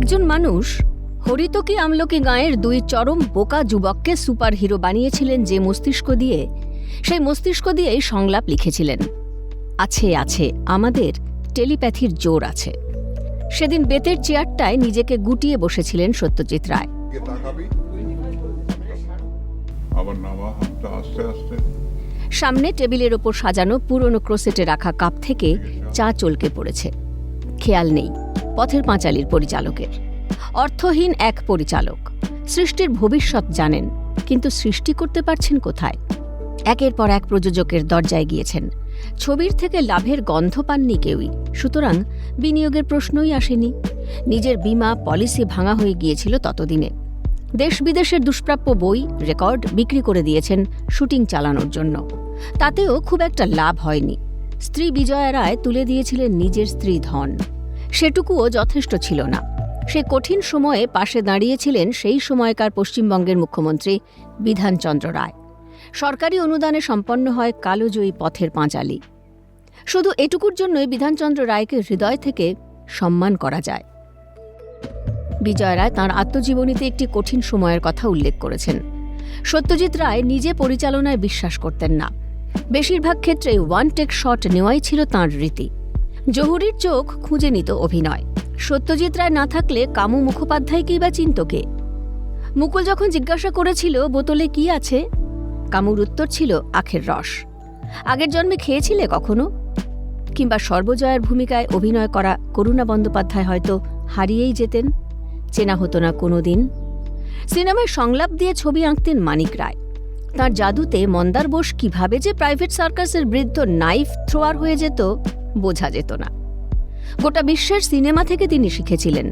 একজন মানুষ হরিতকি আমলকি গাঁয়ের দুই চরম বোকা যুবককে সুপার হিরো বানিয়েছিলেন যে মস্তিষ্ক দিয়ে, সেই মস্তিষ্ক দিয়েই সংলাপ লিখেছিলেন। আছে আছে, আমাদের টেলিপ্যাথির জোর আছে। সেদিন বেতের চেয়ারটায় নিজেকে গুটিয়ে বসেছিলেন সত্যজিৎ রায়। সামনে টেবিলের ওপর সাজানো পুরনো ক্রোসেটে রাখা কাপ থেকে চা চলকে পড়েছে। খেয়াল নেই পথের পাঁচালীর পরিচালকের। অর্থহীন এক পরিচালক, সৃষ্টির ভবিষ্যৎ জানেন, কিন্তু সৃষ্টি করতে পারছেন কোথায়? একের পর এক প্রযোজকের দরজায় গিয়েছেন, ছবির থেকে লাভের গন্ধ পাননি কেউই, সুতরাং বিনিয়োগের প্রশ্নই আসেনি। নিজের বীমা পলিসি ভাঙা হয়ে গিয়েছিল ততদিনে। দেশ বিদেশের দুষ্প্রাপ্য বই, রেকর্ড বিক্রি করে দিয়েছেন শুটিং চালানোর জন্য, তাতেও খুব একটা লাভ হয়নি। স্ত্রী বিজয়া রায় তুলে দিয়েছিলেন নিজের স্ত্রী ধন, সেটুকুও যথেষ্ট ছিল না। সে কঠিন সময়ে পাশে দাঁড়িয়েছিলেন সেই সময়কার পশ্চিমবঙ্গের মুখ্যমন্ত্রী বিধানচন্দ্র রায়। সরকারি অনুদানে সম্পন্ন হয় কালোজয়ী পথের পাঁচালী। শুধু এটুকুর জন্যই বিধানচন্দ্র রায়কে হৃদয় থেকে সম্মান করা যায়। বিজয় রায় তাঁর আত্মজীবনীতে একটি কঠিন সময়ের কথা উল্লেখ করেছেন। সত্যজিৎ রায় নিজে পরিচালনায় বিশ্বাস করতেন না। বেশিরভাগ ক্ষেত্রে ওয়ান টেক শট নেওয়াই ছিল তাঁর রীতি। জহুরির চোখ খুঁজে নিত অভিনয়। সত্যজিৎ রায় না থাকলে কামু মুখোপাধ্যায়কেই বা চিনত কে? মুকুল যখন জিজ্ঞাসা করেছিল বোতলে কি আছে, কামুর উত্তর ছিল আখের রস। আগের জন্মে খেয়েছিলে কখনো? কিংবা সর্বজয়ার ভূমিকায় অভিনয় করা করুণা বন্দ্যোপাধ্যায় হয়তো হারিয়েই যেতেন, চেনা হতো না কোনোদিন। সিনেমায় সংলাপ দিয়ে ছবি আঁকতেন মানিক রায়। তাঁর জাদুতে মন্দার বোস কিভাবে যে প্রাইভেট সার্কাসের বৃদ্ধ নাইফ থ্রোয়ার হয়ে যেত বোঝা যেত না। গোটা বিশ্বের সিনেমা থেকে তিনি শিখেছিলেন।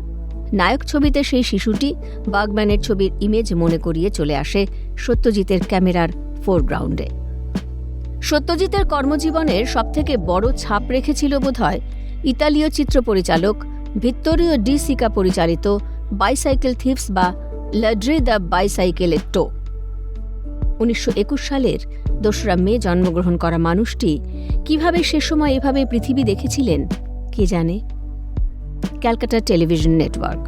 নায়ক ছবিতে সেই শিশুটি বাগম্যানের ছবির ইমেজ মনে করিয়ে চলে আসে সত্যজিতের ক্যামেরার ফোরগ্রাউন্ডে। সত্যজিতের কর্মজীবনের সবথেকে বড় ছাপ রেখেছিল বোধহয় ইতালীয় চিত্র পরিচালক ভিত্তোরিও ডি সিকা পরিচালিত বাইসাইকেল থিভস বা লাড্রে দ্য বাইসাইকেলেট্টো। 1921 সালের 2রা মে জন্মগ্রহণ করা মানুষটি কিভাবে সে সময় এভাবে পৃথিবী দেখেছিলেন কে জানে। Calcutta television network.